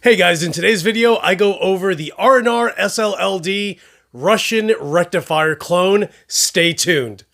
Hey guys, in today's video, I go over the R&R SLLD Russian rectifier clone. Stay tuned.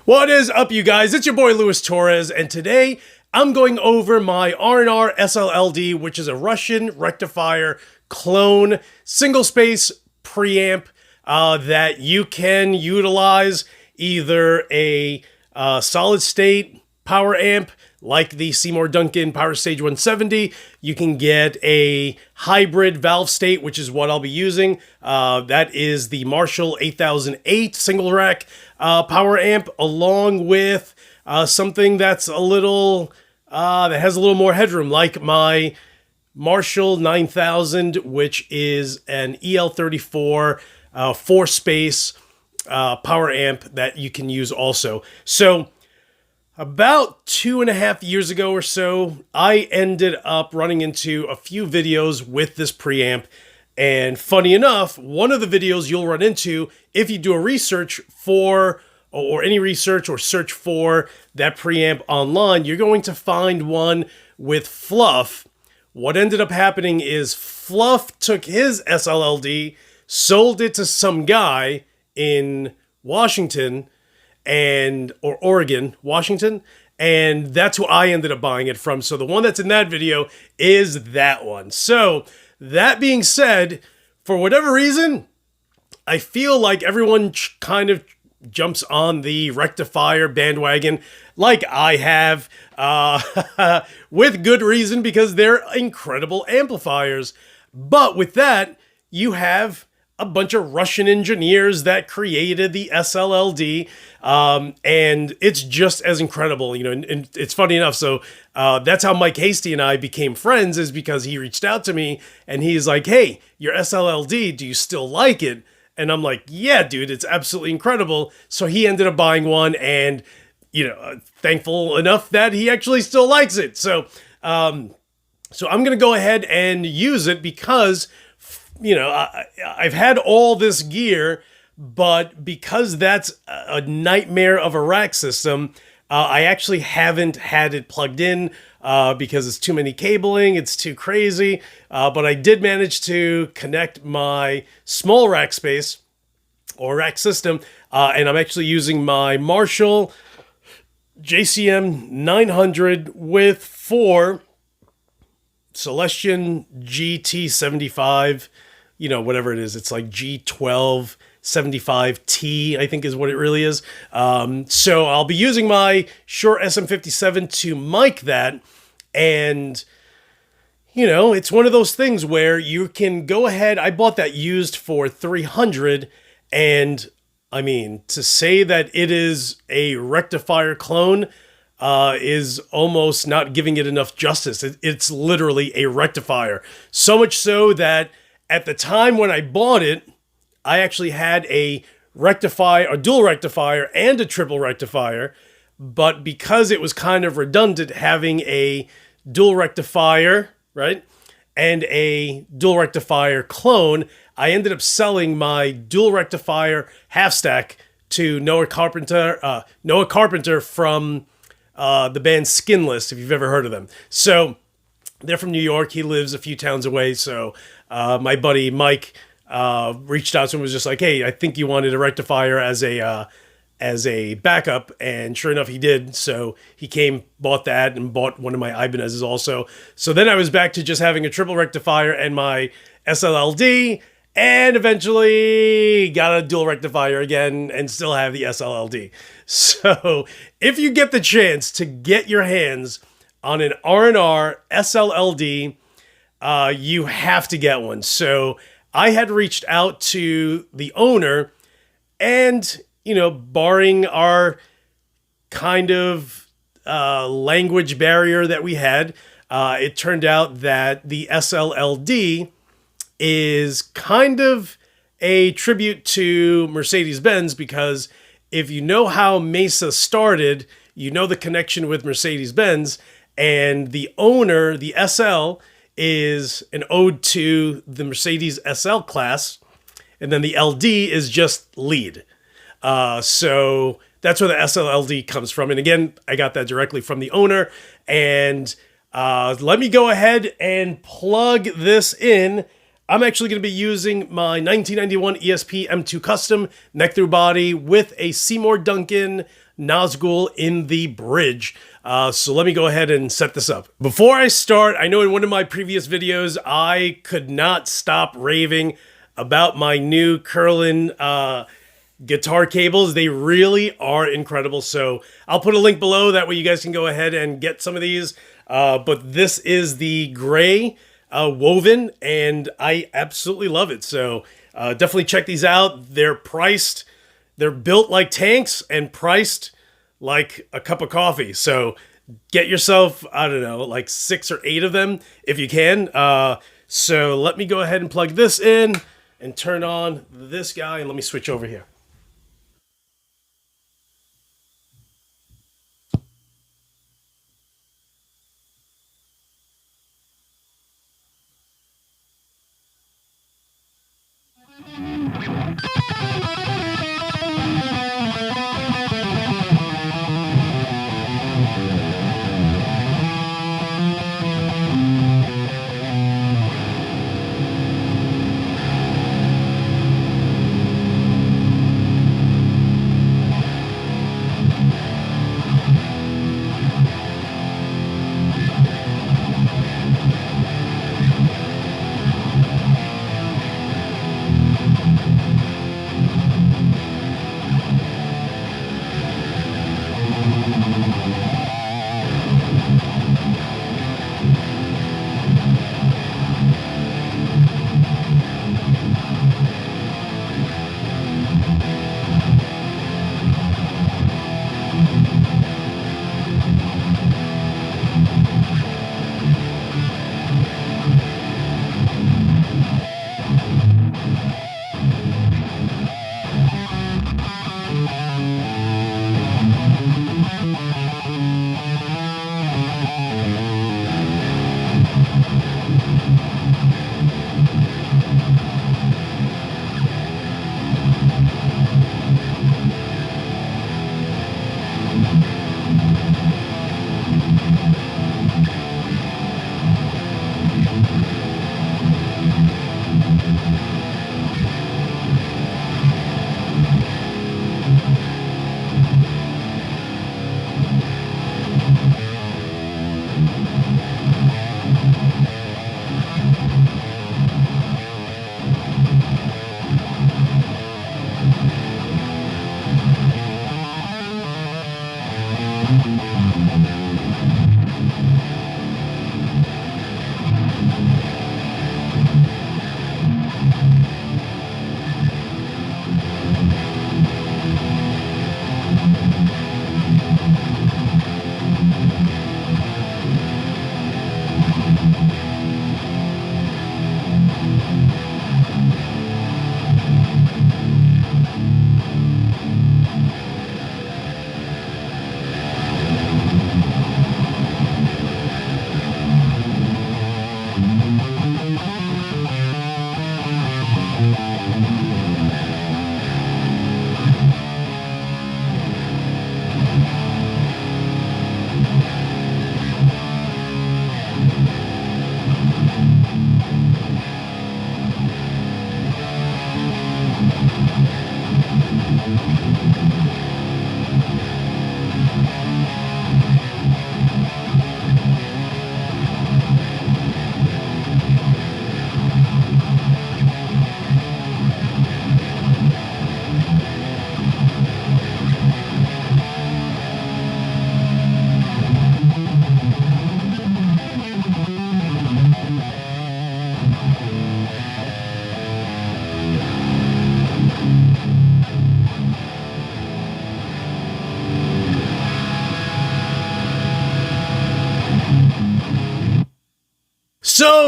What is up, you guys? It's your boy Torres, and today I'm going over my R&R SLLD, which is a Russian rectifier clone single space preamp that you can utilize either a solid state power amp like the Seymour Duncan Power Stage 170. You can get a hybrid valve state, which is what I'll be using. That is the Marshall 8008 single rack power amp, along with something that's a little, that has a little more headroom, like my Marshall 9000, which is an EL34 4-space power amp that you can use also. So about 2.5 years ago or so, I ended up running into a few videos with this preamp. And funny enough, one of the videos you'll run into, if you do a research for, or any research or search for that preamp online, you're going to find one with Fluff. What ended up happening is Fluff took his SLLD, sold it to some guy in Washington, or Oregon, Washington, and that's who I ended up buying it from. So the one that's in that video is that one. So that being said, for whatever reason, I feel like everyone kind of jumps on the rectifier bandwagon like I have, with good reason, because they're incredible amplifiers. But with that, you have a bunch of Russian engineers that created the SLLD, and it's just as incredible, you know, and it's funny enough. So that's how Mike Hasty and I became friends, is because he reached out to me and he's like, hey, your SLLD, do you still like it? And I'm like, yeah, dude, it's absolutely incredible. So he ended up buying one, and, you know, thankful enough that he actually still likes it. So, I'm going to go ahead and use it because, you know, I've had all this gear, but because that's a nightmare of a rack system, I actually haven't had it plugged in because it's too many cabling, it's too crazy. But I did manage to connect my small rack space or rack system, and I'm actually using my Marshall JCM 900 with 4 Celestion GT75, you know, whatever it is. It's like G1275T, I think is what it really is. So I'll be using my Shure SM57 to mic that. And, you know, it's one of those things where you can go ahead. I bought that used for $300. And I mean, to say that it is a rectifier clone is almost not giving it enough justice. It's literally a rectifier. So much so that at the time when I bought it, I actually had a rectifier, a dual rectifier, and a triple rectifier. But because it was kind of redundant having a dual rectifier, right, and a dual rectifier clone, I ended up selling my dual rectifier half stack to Noah Carpenter from the band Skinless, if you've ever heard of them. So they're from New York. He lives a few towns away. So my buddy Mike reached out to him and was just like, hey, I think you wanted a rectifier as a backup. And sure enough, he did. So he came, bought that, and bought one of my Ibanez's also. So then I was back to just having a triple rectifier and my SLLD, and eventually got a dual rectifier again and still have the SLLD. So if you get the chance to get your hands on an R&R SLLD, you have to get one. So I had reached out to the owner, and, you know, barring our kind of language barrier that we had, it turned out that the SLLD is kind of a tribute to Mercedes-Benz, because if you know how Mesa started, you know the connection with Mercedes-Benz, and the owner, the SL, is an ode to the Mercedes SL class, and then the LD is just lead. So that's where the SLLD comes from. And again, I got that directly from the owner. And let me go ahead and plug this in. I'm actually going to be using my 1991 ESP M2 Custom neck-through body with a Seymour Duncan Nazgul in the bridge. So let me go ahead and set this up. Before I start, I know in one of my previous videos, I could not stop raving about my new Curlin guitar cables. They really are incredible. So I'll put a link below. That way you guys can go ahead and get some of these. But this is the gray woven, and I absolutely love it. So definitely check these out. They're priced, they're built like tanks and priced like a cup of coffee. So get yourself, I don't know, like 6 or 8 of them if you can. So let me go ahead and plug this in and turn on this guy, and let me switch over here.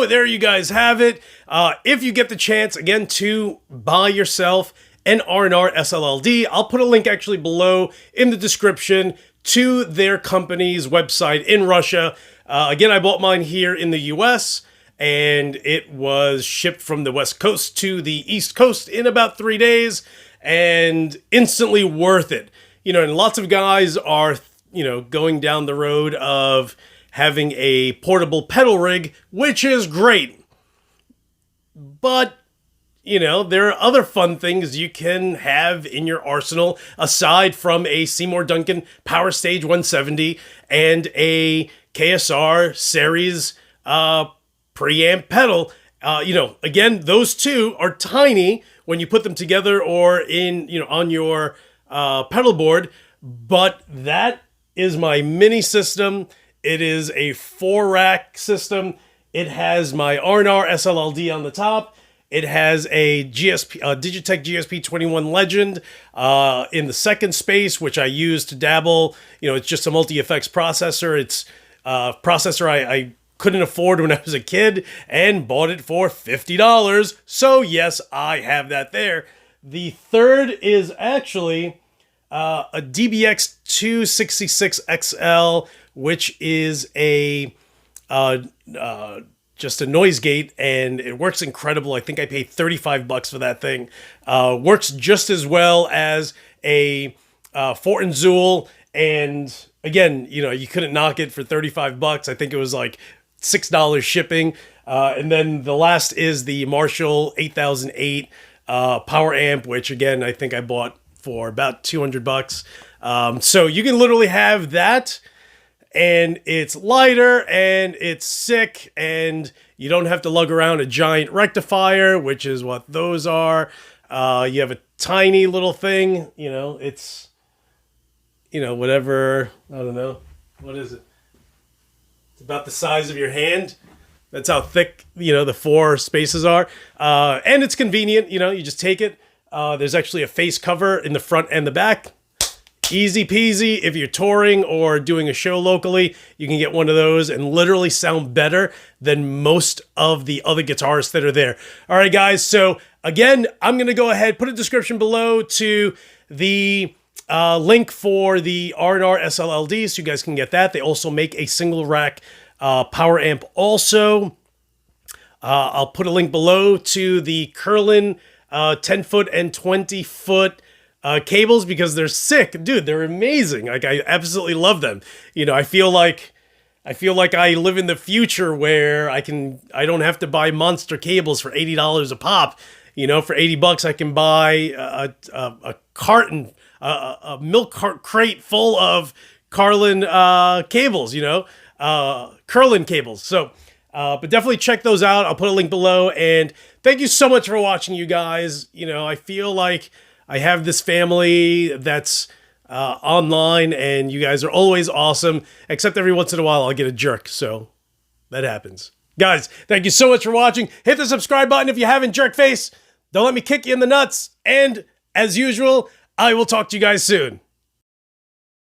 So there you guys have it. If you get the chance, again, to buy yourself an R&R SLLD, I'll put a link actually below in the description to their company's website in Russia. Again, I bought mine here in the US, and it was shipped from the West Coast to the East Coast in about 3 days, and instantly worth it. You know, and lots of guys are, you know, going down the road of having a portable pedal rig, which is great. But, you know, there are other fun things you can have in your arsenal aside from a Seymour Duncan Power Stage 170 and a KSR series preamp pedal. You know, again, those two are tiny when you put them together or in, you know, on your pedal board, but that is my mini system. It is a 4-rack system. It has my R&R SLLD on the top. It has a Digitech GSP-21 Legend in the second space, which I use to dabble. You know, it's just a multi-effects processor. It's a processor I couldn't afford when I was a kid and bought it for $50. So yes, I have that there. The third is actually a DBX 266 XL, which is a just a noise gate, and it works incredible. I think I paid $35 for that thing. Works just as well as a Fortin Zool, and again, you know, you couldn't knock it for $35. I think it was like $6 shipping. And then the last is the Marshall 8008 power amp, which again, I think I bought for about $200. So you can literally have that, and it's lighter and it's sick, and you don't have to lug around a giant rectifier, which is what those are. You have a tiny little thing, you know, it's, you know, whatever, I don't know, what is it? It's about the size of your hand. That's how thick, you know, the 4 spaces are. And it's convenient, you know, you just take it. There's actually a face cover in the front and the back. Easy peasy. If you're touring or doing a show locally, you can get one of those and literally sound better than most of the other guitarists that are there. All right, guys. So again, I'm going to go ahead, put a description below to the link for the R&R SLLD, so you guys can get that. They also make a single rack power amp also. I'll put a link below to the Curlin 10-foot and 20-foot cables, because they're sick. Dude, they're amazing. Like, I absolutely love them. You know, I feel like I live in the future where I don't have to buy monster cables for $80 a pop. You know, for $80 I can buy a carton, a milk crate full of Carlin cables, you know, Curlin cables. So, but definitely check those out. I'll put a link below, and thank you so much for watching, you guys. You know, I feel like I have this family that's online, and you guys are always awesome, except every once in a while I'll get a jerk, so that happens. Guys, thank you so much for watching. Hit the subscribe button if you haven't, jerk face. Don't let me kick you in the nuts, and as usual, I will talk to you guys soon.